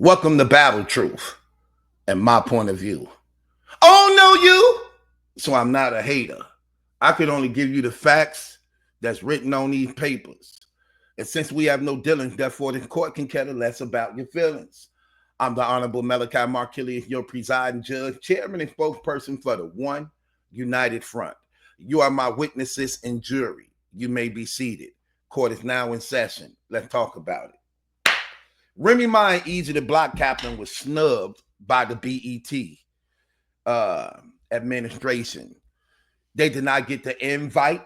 Welcome to Battle Truth and my point of view. Oh, no, you. So I'm not a hater. I could only give you the facts that's written on these papers. And since we have no dealings, therefore the court can care less about your feelings. I'm the Honorable MallikiBaker, your presiding judge, chairman, and spokesperson for the One United Front. You are my witnesses and jury. You may be seated. Court is now in session. Let's talk about it. Remy Ma, Easy the Block Captain, was snubbed by the BET administration. They did not get the invite.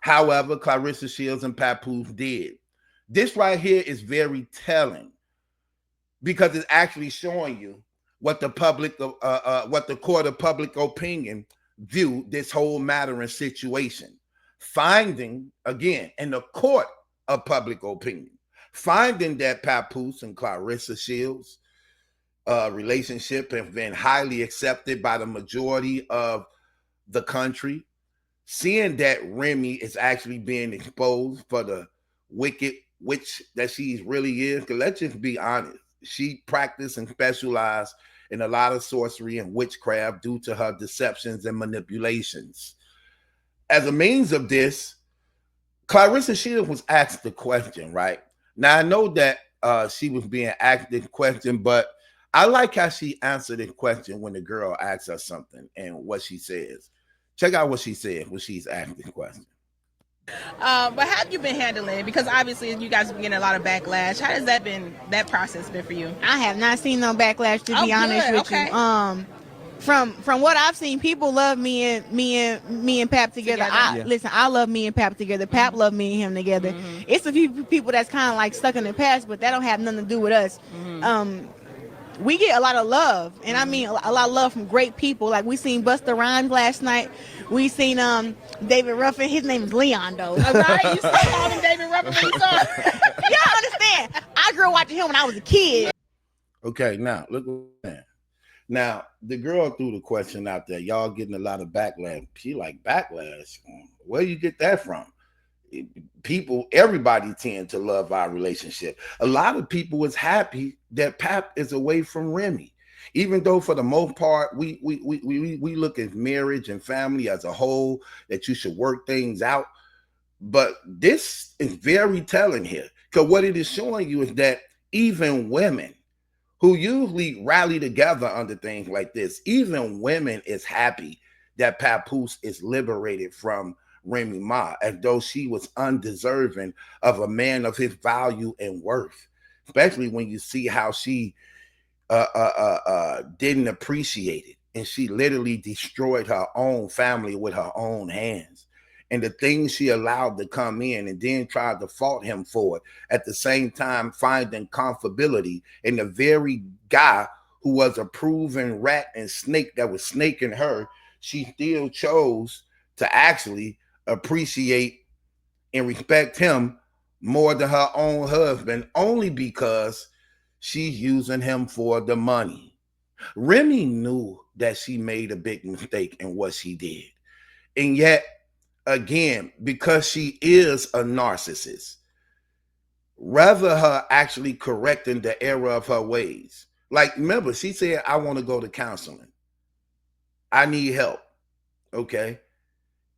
However, Claressa Shields and Papoose did. This right here is very telling because it's actually showing you what the public, what the court of public opinion viewed this whole matter and situation. Finding, again, in the court of public opinion, finding that Papoose and Claressa Shields relationship have been highly accepted by the majority of the country, seeing that Remy is actually being exposed for the wicked witch that she really is, because let's just be honest, she practiced and specialized in a lot of sorcery and witchcraft due to her deceptions and manipulations. As a means of this, Claressa Shields was asked the question, right? Now, I know that she was being asked the question, but I like how she answered the question when the girl asks her something and what she says. Check out what she said when she's asked the question. But how have you been handling it? Because obviously you guys have been getting a lot of backlash. How has that process been for you? I have not seen no backlash, to be honest with you. From what I've seen, people love me and Pap together. Listen, I love me and Pap together. Pap love me and him together. It's a few people that's kind of like stuck in the past, but that don't have nothing to do with us. We get a lot of love, and I mean a lot of love from great people. Like we seen Busta Rhymes last night. We seen David Ruffin. His name is Leon though. Right? You still call him David Ruffin? Y'all understand? I grew up watching him when I was a kid. Okay, now look what that. Now the girl threw the question out there. Y'all getting a lot of backlash. She like backlash. Where you get that from? People, everybody tend to love our relationship. A lot of people was happy that Pap is away from Remy, even though for the most part we look at marriage and family as a whole, that you should work things out. But this is very telling here, because what it is showing you is that even women who usually rally together under things like this, even women is happy that Papoose is liberated from Remy Ma, as though she was undeserving of a man of his value and worth, especially when you see how she didn't appreciate it, and she literally destroyed her own family with her own hands, and the things she allowed to come in, and then tried to fault him for it, at the same time finding comfortability in the very guy who was a proven rat and snake that was snaking her. She still chose to actually appreciate and respect him more than her own husband, only because she's using him for the money. Remy knew that she made a big mistake in what she did. And yet, again, because she is a narcissist, rather her actually correcting the error of her ways. Like, remember, she said, I want to go to counseling. I need help. Okay.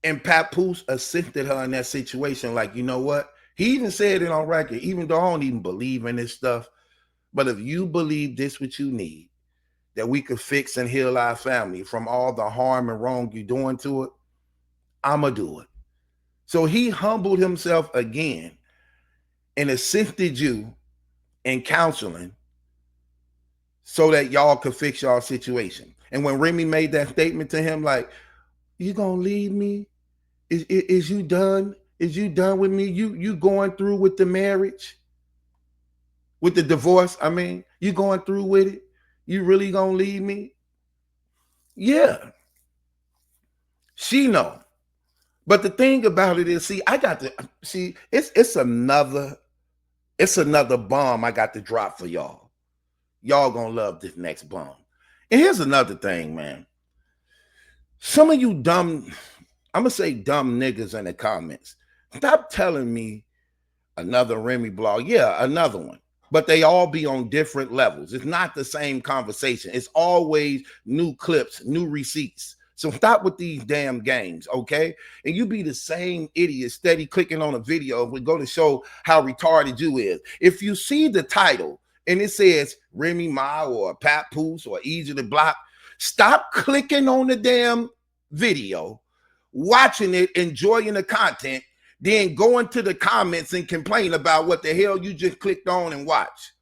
And Papoose assisted her in that situation. Like, you know what? He even said it on record, even though I don't even believe in this stuff. But if you believe this what you need, that we could fix and heal our family from all the harm and wrong you're doing to it, I'ma do it. So he humbled himself again and assisted you in counseling so that y'all could fix y'all situation. And when Remy made that statement to him, like, you gonna leave me? Is you done? Is you done with me? You going through with the marriage? With the divorce? I mean, you going through with it? You really gonna leave me? Yeah. She know. But the thing about it is, see, I got to see, it's another bomb I got to drop for y'all. Y'all gonna love this next bomb. And here's another thing, man. Some of you dumb, I'm gonna say dumb niggas in the comments, stop telling me another Remy blog. Yeah, another one. but they all be on different levels. It's not the same conversation. It's always new clips, new receipts. So stop with these damn games, okay? And you be the same idiot steady clicking on a video. We go to show how retarded you is. If you see the title and it says Remy Ma or Papoose or Easy to Block, stop clicking on the damn video, watching it, enjoying the content, then go into the comments and complain about what the hell you just clicked on and watch.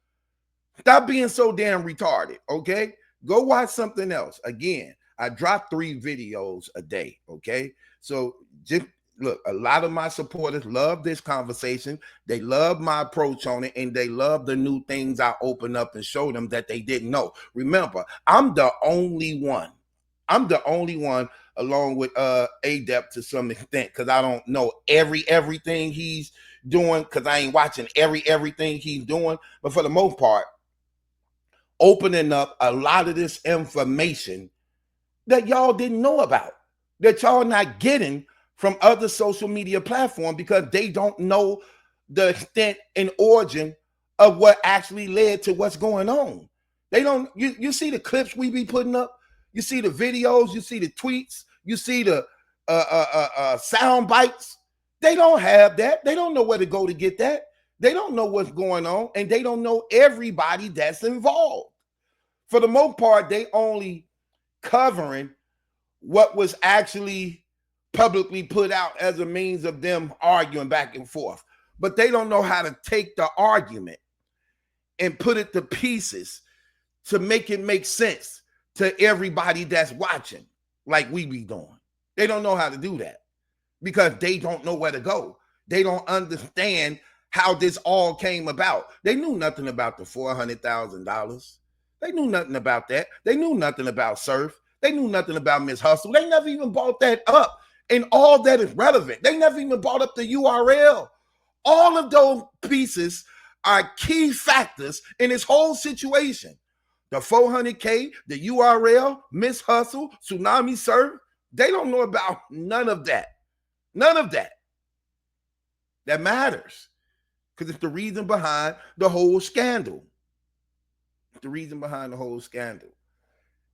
Stop being so damn retarded, okay? Go watch something else. Again, I drop 3 videos a day, okay? So just look, a lot of my supporters love this conversation. They love my approach on it, and they love the new things I open up and show them that they didn't know. Remember, I'm the only one. I'm the only one, along with Adept to some extent, because I don't know everything he's doing, because I ain't watching everything he's doing. But for the most part, opening up a lot of this information that y'all didn't know about, that y'all not getting from other social media platforms, because they don't know the extent and origin of what actually led to what's going on. They don't, you see the clips we be putting up, you see the videos, you see the tweets, you see the sound bites. They don't have that. They don't know where to go to get that. They don't know what's going on, and they don't know everybody that's involved. For the most part, they only covering what was actually publicly put out as a means of them arguing back and forth. But they don't know how to take the argument and put it to pieces to make it make sense to everybody that's watching, like we be doing. They don't know how to do that because they don't know where to go. They don't understand how this all came about. They knew nothing about the $400,000. They knew nothing about that. They knew nothing about Surf. They knew nothing about Miss Hustle. They never even brought that up. And all that is relevant. They never even brought up the URL. All of those pieces are key factors in this whole situation. The 400K, the URL, Miss Hustle, Tsunami Surf. They don't know about none of that. None of that. That matters. Because it's the reason behind the whole scandal. The reason behind the whole scandal.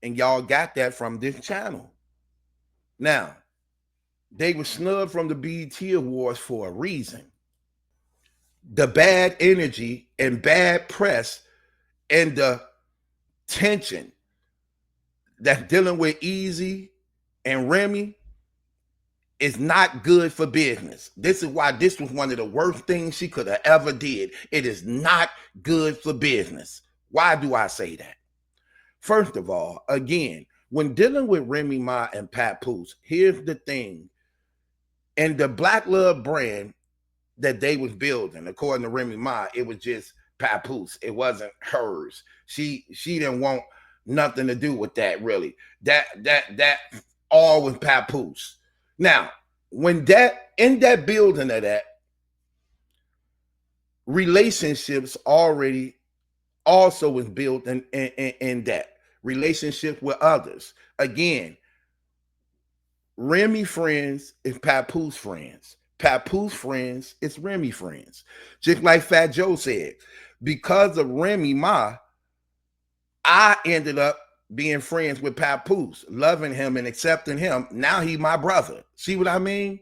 And y'all got that from this channel. Now, they were snubbed from the BET Awards for a reason. The bad energy and bad press and the tension that's dealing with Easy and Remy is not good for business. This is why this was one of the worst things she could have ever did. It is not good for business. Why do I say that? First of all, again, when dealing with Remy Ma and Papoose, here's the thing. And the Black Love brand that they was building, according to Remy Ma, it was just Papoose. It wasn't hers. She didn't want nothing to do with that, really. That all was Papoose. Now, when that in that building of that, relationships already also was built in that relationship with others. Again, Remy friends is Papoose friends. Papoose friends is Remy friends. Just like Fat Joe said, because of Remy Ma, I ended up being friends with Papoose, loving him and accepting him. Now he my brother. See what I mean?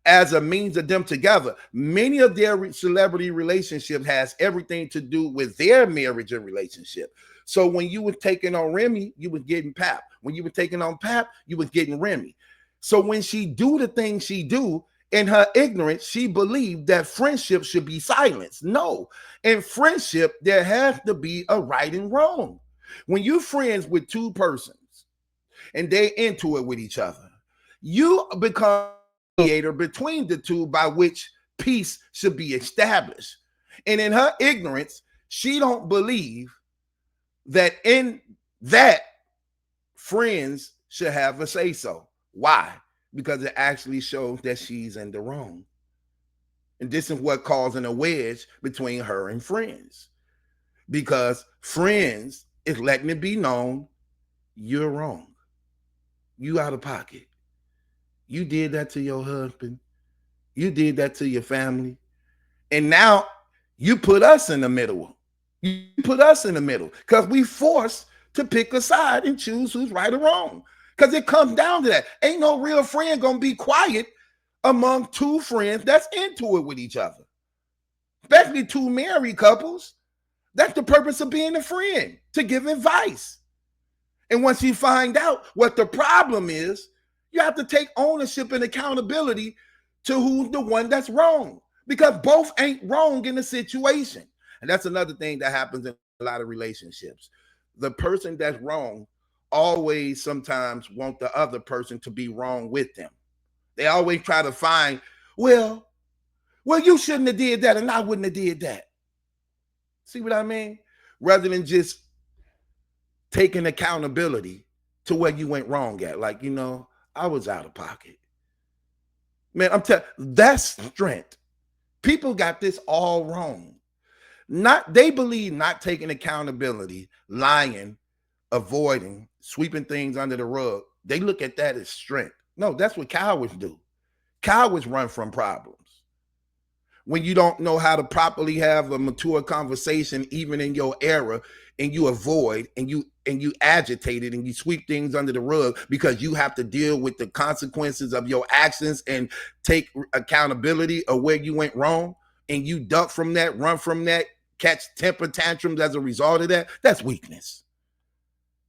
As a means of them together. Many of their celebrity relationships has everything to do with their marriage and relationship. So when you were taking on Remy, you was getting Pap. When you were taking on Pap, you was getting Remy. So when she do the things she do, in her ignorance, she believed that friendship should be silenced. No. In friendship, there has to be a right and wrong. When you're friends with two persons and they into it with each other, you become a mediator between the two by which peace should be established. And in her ignorance, she don't believe that in that friends should have a say-so. Why? Because it actually shows that she's in the wrong. And this is what causing a wedge between her and friends. Because friends is letting it be known you're wrong. You out of pocket. You did that to your husband. You did that to your family. And now you put us in the middle. You put us in the middle because we forced to pick a side and choose who's right or wrong. Because it comes down to that. Ain't no real friend gonna be quiet among two friends that's into it with each other. Especially two married couples. That's the purpose of being a friend, to give advice. And once you find out what the problem is, you have to take ownership and accountability to who's the one that's wrong. Because both ain't wrong in the situation. And that's another thing that happens in a lot of relationships. The person that's wrong always sometimes want the other person to be wrong with them. They always try to find, well, you shouldn't have did that and I wouldn't have did that. See what I mean? Rather than just taking accountability to where you went wrong at. Like, you know, I was out of pocket. Man, I'm telling you, that's strength. People got this all wrong. They believe not taking accountability, lying, avoiding, sweeping things under the rug. They look at that as strength. No, that's what cowards do. Cowards run from problems. When you don't know how to properly have a mature conversation, even in your era, and you avoid and you agitate it and you sweep things under the rug because you have to deal with the consequences of your actions and take accountability of where you went wrong, and you duck from that, run from that, catch temper tantrums as a result of that, that's weakness.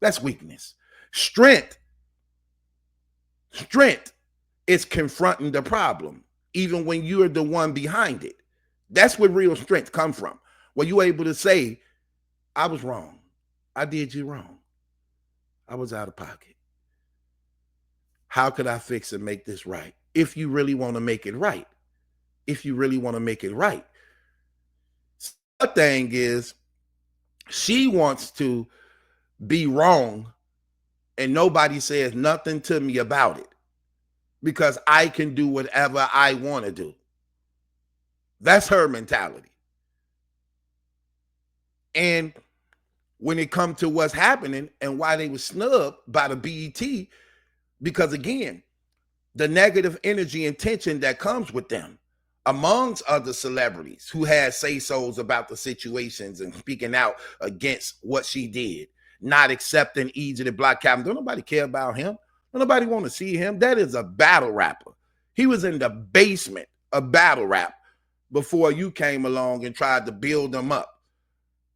That's weakness. Strength is confronting the problem, even when you're the one behind it. That's where real strength comes from. Where you're able to say, I was wrong. I did you wrong. I was out of pocket. How could I fix and make this right? If you really want to make it right. If you really want to make it right. The thing is, she wants to be wrong and nobody says nothing to me about it because I can do whatever I want to do. That's her mentality. And when it comes to what's happening and why they were snubbed by the BET, because again, the negative energy and tension that comes with them, amongst other celebrities who had say-sos about the situations and speaking out against what she did, not accepting easy to Black Cabin. Don't nobody care about him. Don't nobody want to see him. That is a battle rapper. He was in the basement of battle rap before you came along and tried to build him up.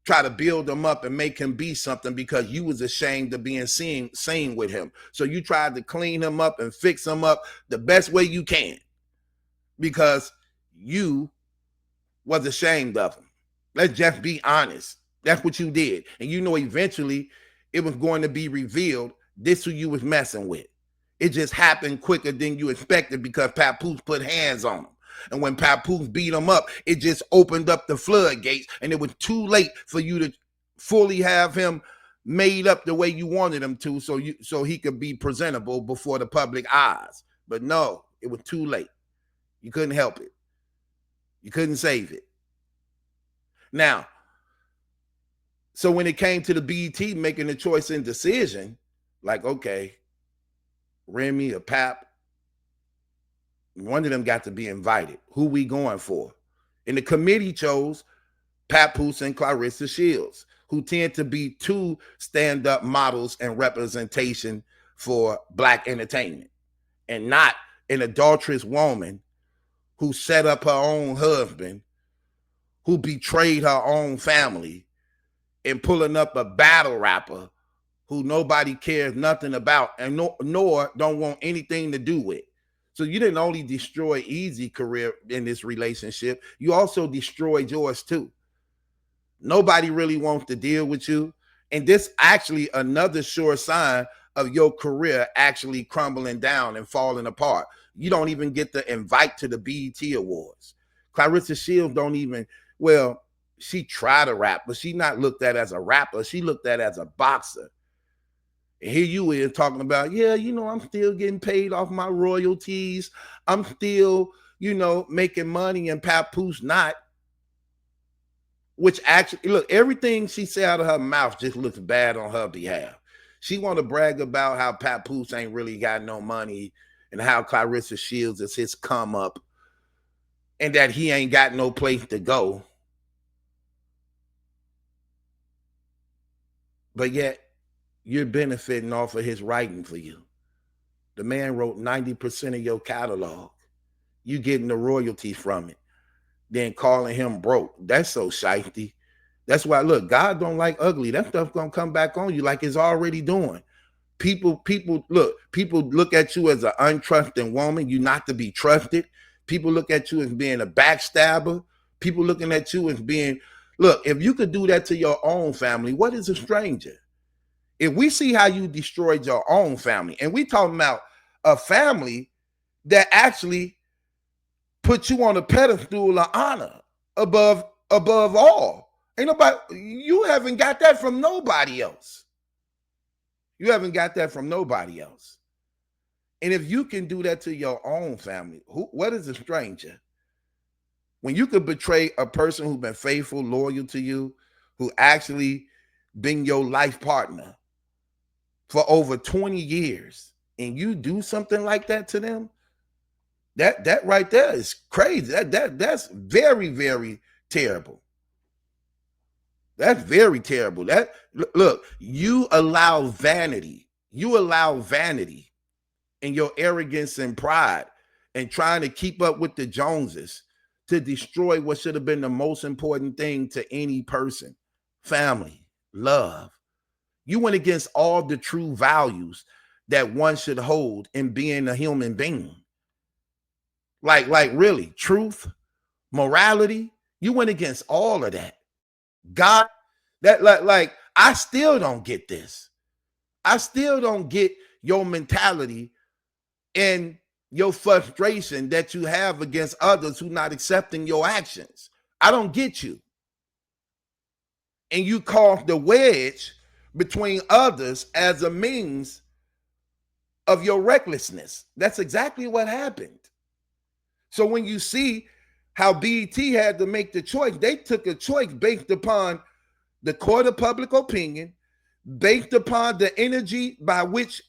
Try to build him up and make him be something because you was ashamed of being seen with him. So you tried to clean him up and fix him up the best way you can because you was ashamed of him. Let's just be honest. That's what you did. And you know eventually it was going to be revealed this who you was messing with. It just happened quicker than you expected because Papoose put hands on him. And when Papoose beat him up, it just opened up the floodgates and it was too late for you to fully have him made up the way you wanted him to so he could be presentable before the public eyes. But no, it was too late. You couldn't help it. You couldn't save it. Now, so when it came to the BET making the choice and decision, like, okay, Remy or Pap, one of them got to be invited. Who we going for? And the committee chose Papoose and Clarissa Shields, who tend to be two stand-up models and representation for Black entertainment, and not an adulterous woman who set up her own husband, who betrayed her own family, and pulling up a battle rapper who nobody cares nothing about and nor don't want anything to do with. So you didn't only destroy Easy's career in this relationship, you also destroyed yours too. Nobody really wants to deal with you. And this actually another sure sign of your career actually crumbling down and falling apart. You don't even get the invite to the BET Awards. Clarissa Shields don't even, well, she tried to rap, but she not looked at as a rapper. She looked at as a boxer. And here you is talking about, yeah, you know, I'm still getting paid off my royalties. I'm still, you know, making money, and Papoose not. Which actually, look, everything she said out of her mouth just looks bad on her behalf. She want to brag about how Papoose ain't really got no money and how Clarissa Shields is his come up and that he ain't got no place to go. but yet you're benefiting off of his writing for you. The man wrote 90% of your catalog. You getting the royalties from it. Then calling him broke. That's so shifty. That's why, look, God don't like ugly. That stuff gonna come back on you like it's already doing. People look at you as an untrusting woman. You're not to be trusted. People look at you as being a backstabber. People looking at you as being, look, if you could do that to your own family, what is a stranger? If we see how you destroyed your own family, and we talking about a family that actually put you on a pedestal of honor above all. Ain't nobody, you haven't got that from nobody else. You haven't got that from nobody else. And if you can do that to your own family, what is a stranger? When you could betray a person who's been faithful, loyal to you, who actually been your life partner for over 20 years, and you do something like that to them, that right there is crazy. That's very, very terrible. That's very terrible. That, look, you allow vanity. You allow vanity and your arrogance and pride and trying to keep up with the Joneses to destroy what should have been the most important thing to any person: family, love. You went against all the true values that one should hold in being a human being. Like really, truth, morality. You went against all of that. God, that like I still don't get this. I still don't get your mentality and your frustration that you have against others who not accepting your actions. I don't get you. And you caused the wedge between others as a means of your recklessness. That's exactly what happened. So when you see how BET had to make the choice, they took a choice based upon the court of public opinion, based upon the energy by which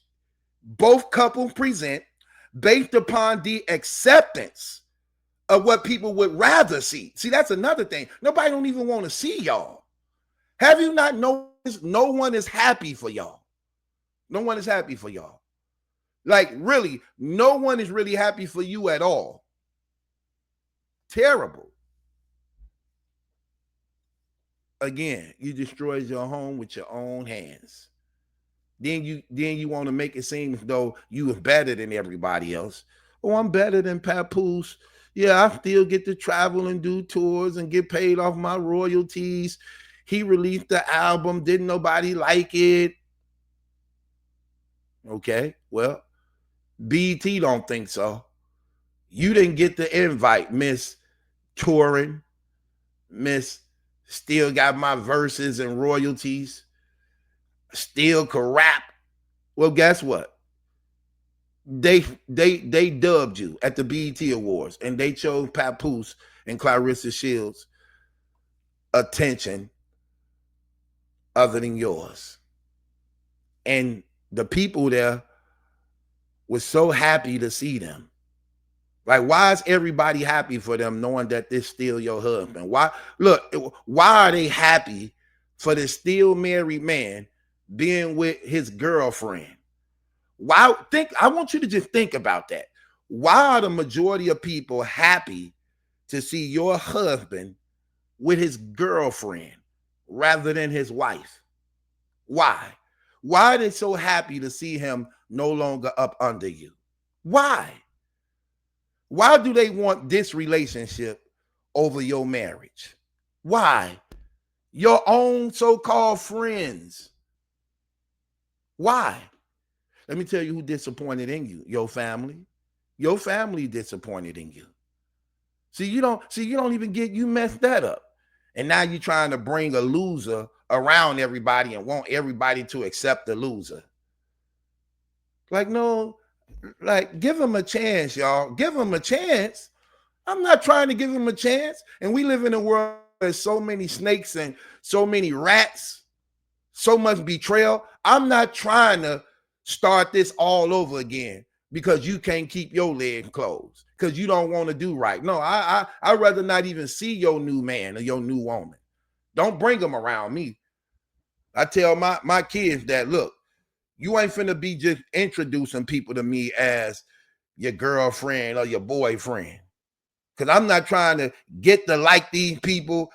both couples present, based upon the acceptance of what people would rather see. See, that's another thing. Nobody don't even want to see y'all. Have you not noticed no one is happy for y'all? No one is happy for y'all. Like, really, no one is really happy for you at all. Terrible. Again, you destroyed your home with your own hands. Then you want to make it seem as though you are better than everybody else. Oh, I'm better than Papoose. Yeah, I still get to travel and do tours and get paid off my royalties. He released the album. Didn't nobody like it? Okay, well, BET don't think so. You didn't get the invite, Miss Touring, Miss Still Got My Verses and Royalties, still can rap. Well, guess what? They dubbed you at the BET Awards, and they chose Papoose and Clarissa Shields' attention other than yours. And the people there were so happy to see them. Like, why is everybody happy for them knowing that this still your husband? Why are they happy for the still married man being with his girlfriend? I want you to just think about that. Why are the majority of people happy to see your husband with his girlfriend rather than his wife? Why? Why are they so happy to see him no longer up under you? Why? Why do they want this relationship over your marriage? Why? Your own so-called friends. Why? Let me tell you who disappointed in you. Your family. Your family disappointed in you. You don't even get, you messed that up. And now you're trying to bring a loser around everybody and want everybody to accept the loser. Like, no, like, give him a chance, y'all. Give him a chance. I'm not trying to give him a chance. And we live in a world where there's so many snakes and so many rats, so much betrayal. I'm not trying to start this all over again because you can't keep your legs closed, because you don't want to do right. No, I'd rather not even see your new man or your new woman. Don't bring them around me. I tell my kids that, look, you ain't finna be just introducing people to me as your girlfriend or your boyfriend. Because I'm not trying to get to like these people,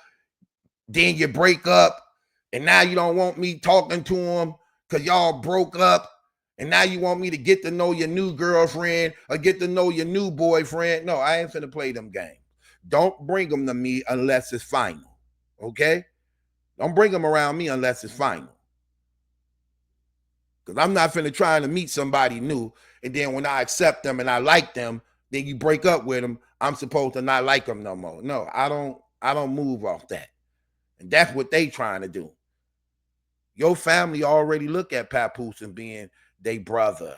then you break up, and now you don't want me talking to them because y'all broke up, and now you want me to get to know your new girlfriend or get to know your new boyfriend. No, I ain't finna play them games. Don't bring them to me unless it's final, okay? Don't bring them around me unless it's final. Because I'm not finna try to meet somebody new, and then when I accept them and I like them, then you break up with them, I'm supposed to not like them no more. No, I don't move off that. And that's what they trying to do. Your family already look at Papoose as being their brother.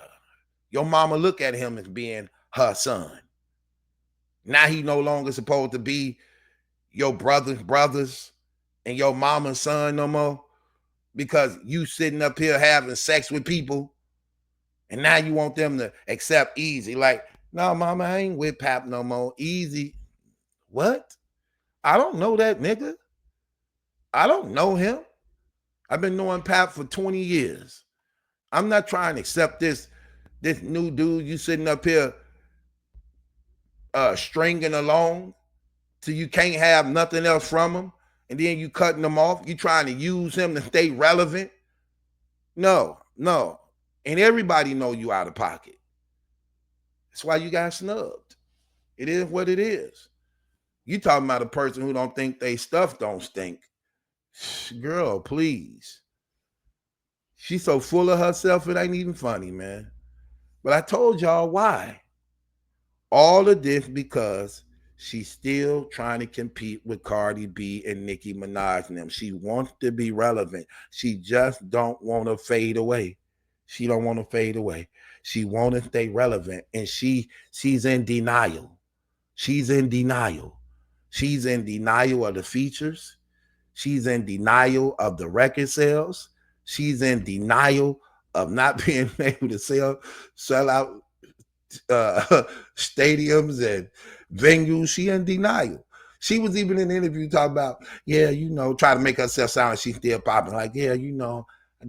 Your mama look at him as being her son. Now he no longer supposed to be your brothers and your mama's son no more, because you sitting up here having sex with people, and now you want them to accept easy. Like, no, mama, I ain't with Pap no more. Easy. What? I don't know that nigga. I don't know him. I've been knowing Pap for 20 years. I'm not trying to accept this new dude you sitting up here stringing along till you can't have nothing else from him, and then you cutting him off. You trying to use him to stay relevant. No. And everybody know you out of pocket. That's why you got snubbed. It is what it is. You talking about a person who don't think they stuff don't stink. Girl, please. She's so full of herself, it ain't even funny, man. But I told y'all why. All of this because she's still trying to compete with Cardi B and Nicki Minaj and them. She wants to be relevant. She just don't want to fade away. She don't want to fade away. She want to stay relevant, and she's in denial. She's in denial. She's in denial of the features. She's in denial of the record sales. She's in denial of not being able to sell out stadiums and venues. She in denial. She was even in an interview talking about, trying to make herself sound like she's still popping. Like, I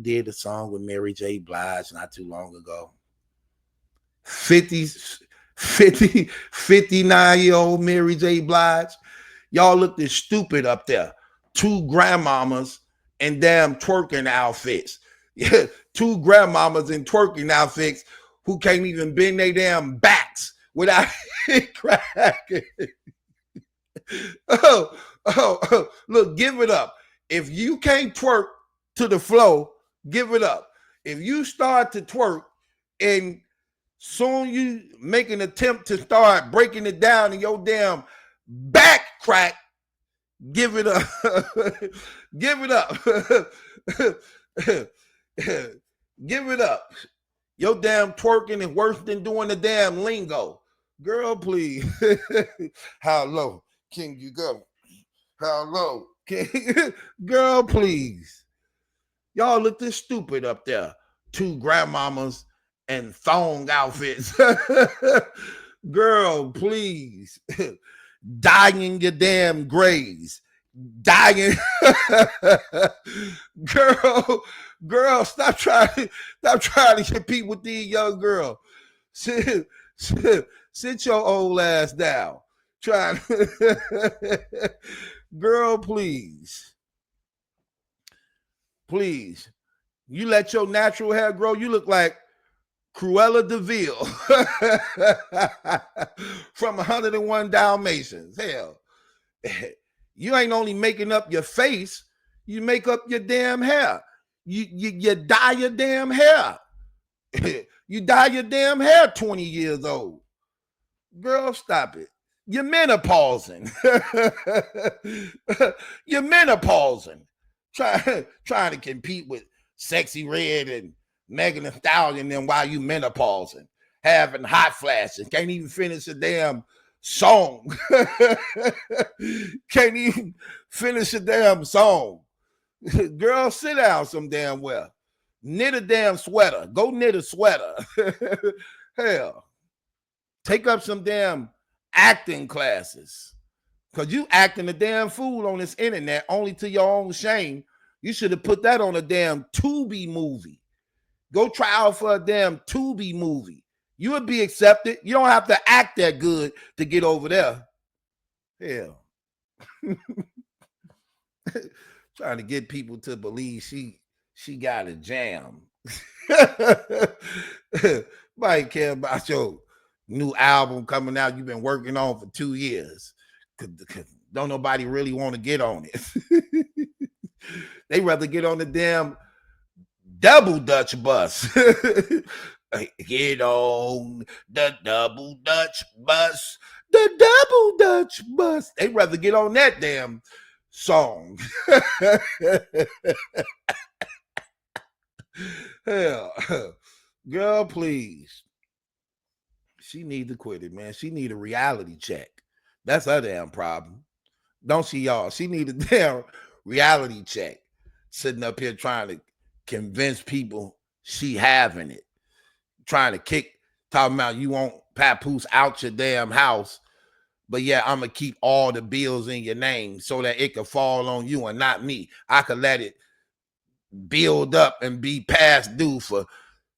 did a song with Mary J. Blige not too long ago. 59-year-old Mary J. Blige. Y'all looked as stupid up there. Two grandmamas in damn twerking outfits. Yeah, two grandmamas in twerking outfits who can't even bend their damn backs without cracking. Look, give it up. If you can't twerk to the flow, give it up. If you start to twerk and soon you make an attempt to start breaking it down in your damn back crack, give it up. Give it up. Give it up. Your damn twerking is worse than doing the damn lingo. Girl, please. How low can you go? How low can Girl, please. Y'all look this stupid up there. Two grandmamas and thong outfits. Girl, please. Dying your damn graves. Dying. Girl, stop trying to compete with these young girls. Sit your old ass down. Girl, please. Please. You let your natural hair grow, you look like Cruella de Vil from 101 Dalmatians. Hell, you ain't only making up your face, you make up your damn hair. You dye your damn hair. You dye your damn hair 20 years old. Girl, stop it. You're menopausing. You're menopausing. Trying to compete with Sexy Red and Megan Thee Stallion then while you menopausing, having hot flashes, can't even finish a damn song. Can't even finish a damn song. Girl, sit down some damn well. Knit a damn sweater. Go knit a sweater. Hell, take up some damn acting classes. Because you acting a damn fool on this internet only to your own shame. You should have put that on a damn Tubi movie. Go try out for a damn Tubi movie. You would be accepted. You don't have to act that good to get over there. Hell. Trying to get people to believe she got a jam. Nobody care about your new album coming out you've been working on for 2 years. Cause don't nobody really want to get on it. They rather get on the damn double Dutch bus. Get on the double Dutch bus. The double Dutch bus. They rather get on that damn song. Hell, girl, please. She need to quit it, man. She need a reality check. That's her damn problem. Don't she, y'all? She need a damn reality check. Sitting up here trying to convince people she having it. Trying to talking about you want Papoose out your damn house. But yeah, I'm going to keep all the bills in your name so that it could fall on you and not me. I could let it build up and be past due for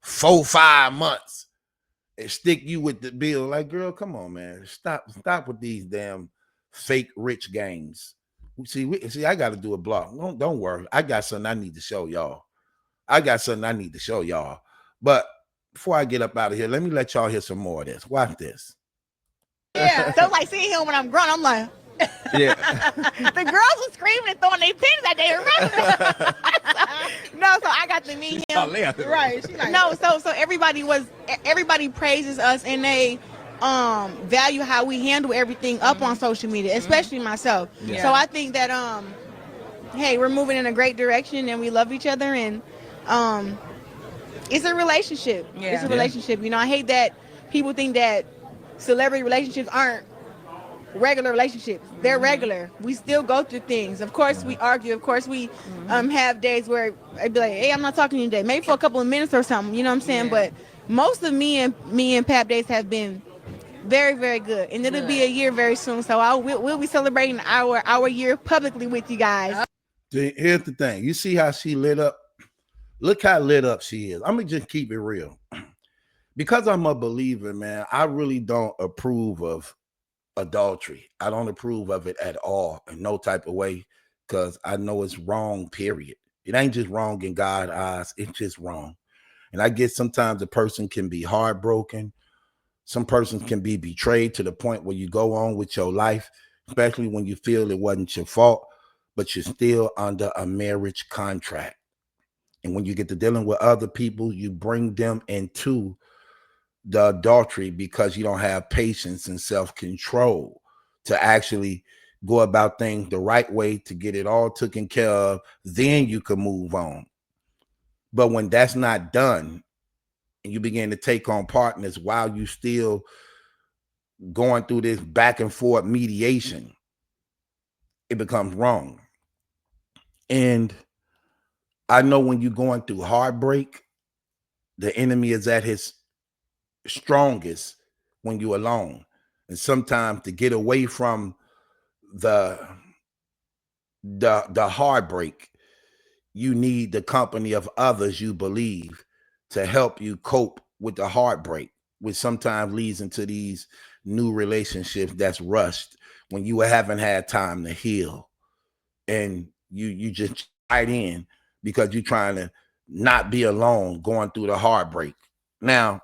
4-5 months and stick you with the bill. Like, girl, come on, man. Stop with these damn fake rich games. See, I got to do a blog. Don't worry. I got something I need to show y'all. But before I get up out of here, let me let y'all hear some more of this. Watch this. Yeah. So like seeing him when I'm grown, I'm like, yeah. The girls were screaming and throwing their pins at they remember. No, so I got to meet him. Right. She's like, no, so everybody praises us and they value how we handle everything up on social media, especially myself. Yeah. So I think that hey, we're moving in a great direction and we love each other and it's a relationship. Yeah. It's a relationship. You know, I hate that people think that celebrity relationships aren't regular relationships. They're regular. We still go through things. Of course we argue. Of course we have days where I'd be like, hey, I'm not talking to you today. Maybe for a couple of minutes or something, you know what I'm saying? Yeah. But most of me and Pap days have been very, very good. And it'll be a year very soon. So we'll be celebrating our year publicly with you guys. Here's the thing. You see how she lit up? Look how lit up she is. I'm going to just keep it real. Because I'm a believer, man, I really don't approve of adultery. I don't approve of it at all in no type of way because I know it's wrong, period. It ain't just wrong in God's eyes. It's just wrong. And I guess sometimes a person can be heartbroken. Some persons can be betrayed to the point where you go on with your life, especially when you feel it wasn't your fault, but you're still under a marriage contract. And when you get to dealing with other people, you bring them into the adultery because you don't have patience and self-control to actually go about things the right way to get it all taken care of. Then you can move on. But when that's not done and you begin to take on partners while you still going through this back and forth mediation, it becomes wrong. And I know when you're going through heartbreak, the enemy is at his strongest when you're alone. And sometimes to get away from the heartbreak, you need the company of others you believe to help you cope with the heartbreak, which sometimes leads into these new relationships that's rushed when you haven't had time to heal. And you just right in because you're trying to not be alone going through the heartbreak. Now,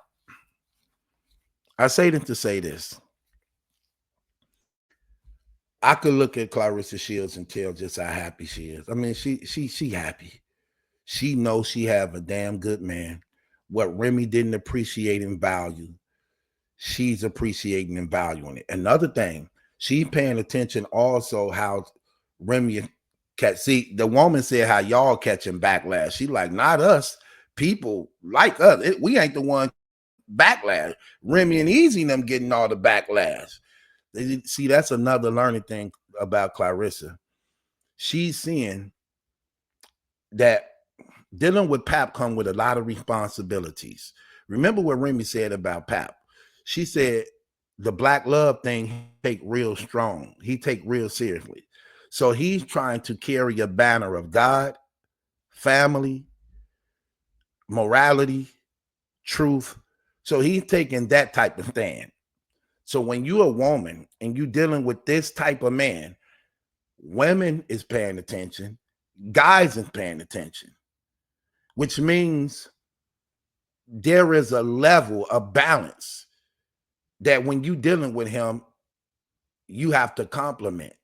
I say this to say this. I could look at Claressa Shields and tell just how happy she is. I mean, she happy. She knows she have a damn good man. What Remy didn't appreciate and value, she's appreciating and valuing it. Another thing, she paying attention also how Remy see, the woman said how y'all catching backlash. She like, not us. People like us. We ain't the one backlash. Remy and Easy them getting all the backlash. See, that's another learning thing about Claressa. She's seeing that dealing with Pap come with a lot of responsibilities. Remember what Remy said about Pap. She said the black love thing he take real strong. He take real seriously. So he's trying to carry a banner of God family, morality, truth. So he's taking that type of stand. So when you're a woman and you're dealing with this type of man, women is paying attention, guys is paying attention, which means there is a level of balance that when you're dealing with him, you have to compliment.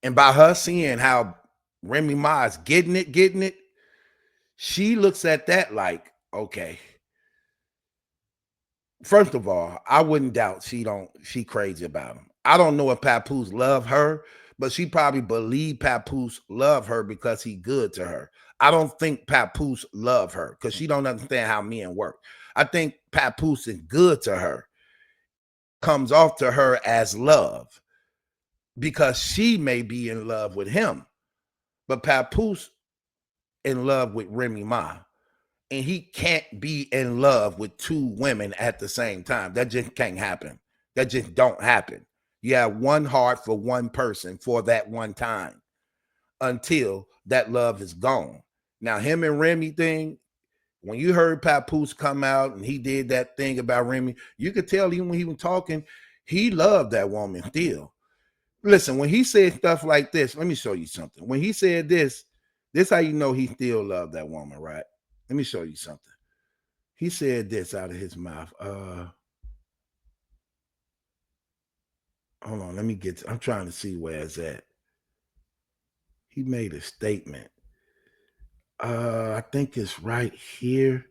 And by her seeing how Remy Ma is getting it, she looks at that like, okay. First of all, I wouldn't doubt she crazy about him. I don't know if Papoose love her, but she probably believe Papoose love her because he good to her. I don't think Papoose love her because she don't understand how men work. I think Papoose is good to her, comes off to her as love because she may be in love with him, but Papoose in love with Remy Ma. And he can't be in love with two women at the same time. That just can't happen. That just don't happen. You have one heart for one person for that one time until that love is gone. Now, him and Remy thing, when you heard Papoose come out and he did that thing about Remy, you could tell even when he was talking, he loved that woman still. Listen, when he said stuff like this, let me show you something. When he said this how you know he still loved that woman, right? Let me show you something. He said this out of his mouth. Hold on, let me I'm trying to see where it's at. He made a statement. I think it's right here.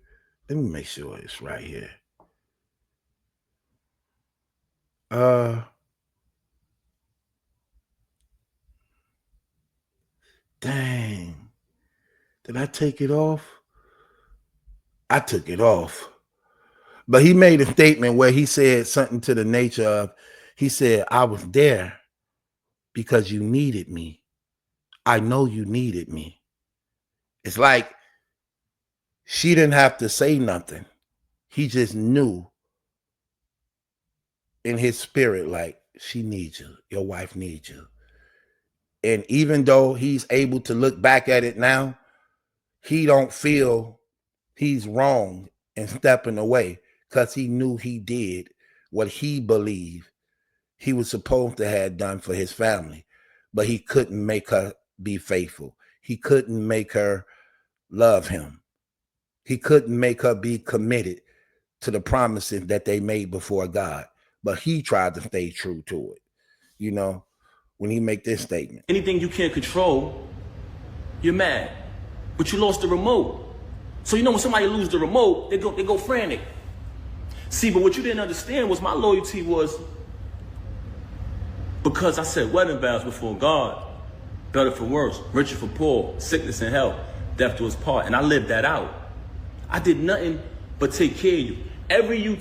Let me make sure it's right here. Dang. Did I take it off? I took it off. But he made a statement where he said something to the nature of, he said, I was there because you needed me. I know you needed me. It's like she didn't have to say nothing. He just knew in his spirit, like, she needs you. Your wife needs you. And even though he's able to look back at it now, he don't feel he's wrong in stepping away because he knew he did what he believed he was supposed to have done for his family, but he couldn't make her be faithful. He couldn't make her love him. He couldn't make her be committed to the promises that they made before God, but he tried to stay true to it. You know, when he make this statement. Anything you can't control, you're mad, but you lost the remote. So you know when somebody lose the remote, they go frantic. See, but what you didn't understand was my loyalty was because I said wedding vows before God, better for worse, richer for poor, sickness and health, death to his part, and I lived that out. I did nothing but take care of you.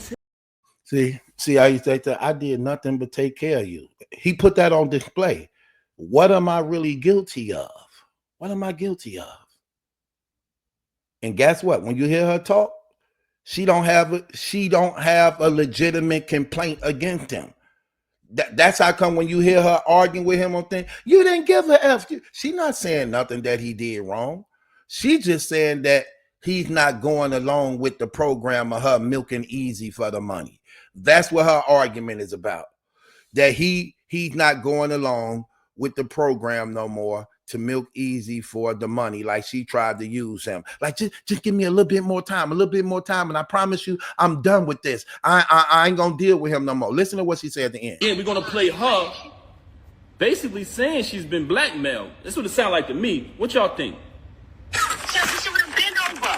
See how you say that? I did nothing but take care of you. He put that on display. What am I really guilty of? What am I guilty of? And guess what? When you hear her talk, she don't have a legitimate complaint against him. That's how come when you hear her arguing with him on things, you didn't give her F. She's not saying nothing that he did wrong. She's just saying that he's not going along with the program of her milking easy for the money. That's what her argument is about. That he's not going along with the program no more to milk easy for the money like she tried to use him. Like, just give me a little bit more time, and I promise you I'm done with this. I ain't gonna deal with him no more. Listen to what she said at the end. Yeah, we're gonna play her basically saying she's been blackmailed. That's what it sounds like to me. What y'all think? She would have been over.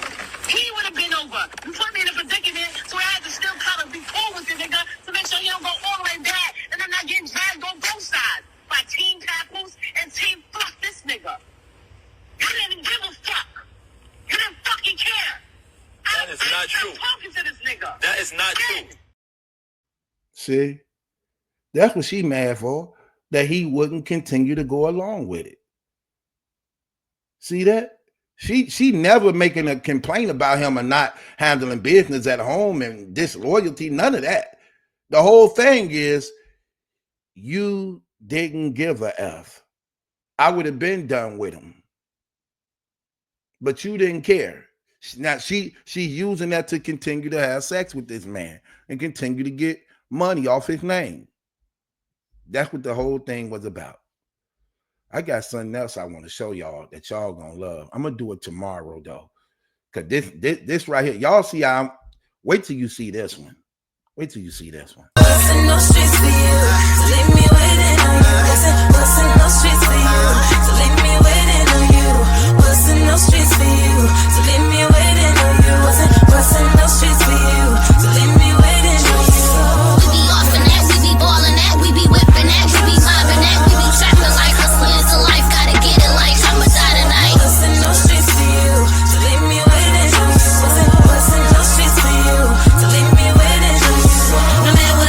He would have been over. You put me in a predicament, so I had to still kind of be cool with the nigga to make sure he don't go all the way back and I'm not getting dragged on both sides by Team Papoose and Team Fuck this nigga. You didn't even give a fuck. You didn't fucking care. That is not true. I'm talking to this nigga. That is not true. See, that's what she mad for, that he wouldn't continue to go along with it. See that? She never making a complaint about him or not handling business at home and disloyalty, none of that. The whole thing is you didn't give a F. I would have been done with him. but you didn't care. Now she's using that to continue to have sex with this man and continue to get money off his name. That's what the whole thing was about. I got something else I want to show y'all that y'all gonna love. I'm gonna do it tomorrow though, cause this right here, y'all see how. Wait till you see this one. Wait till you see this one.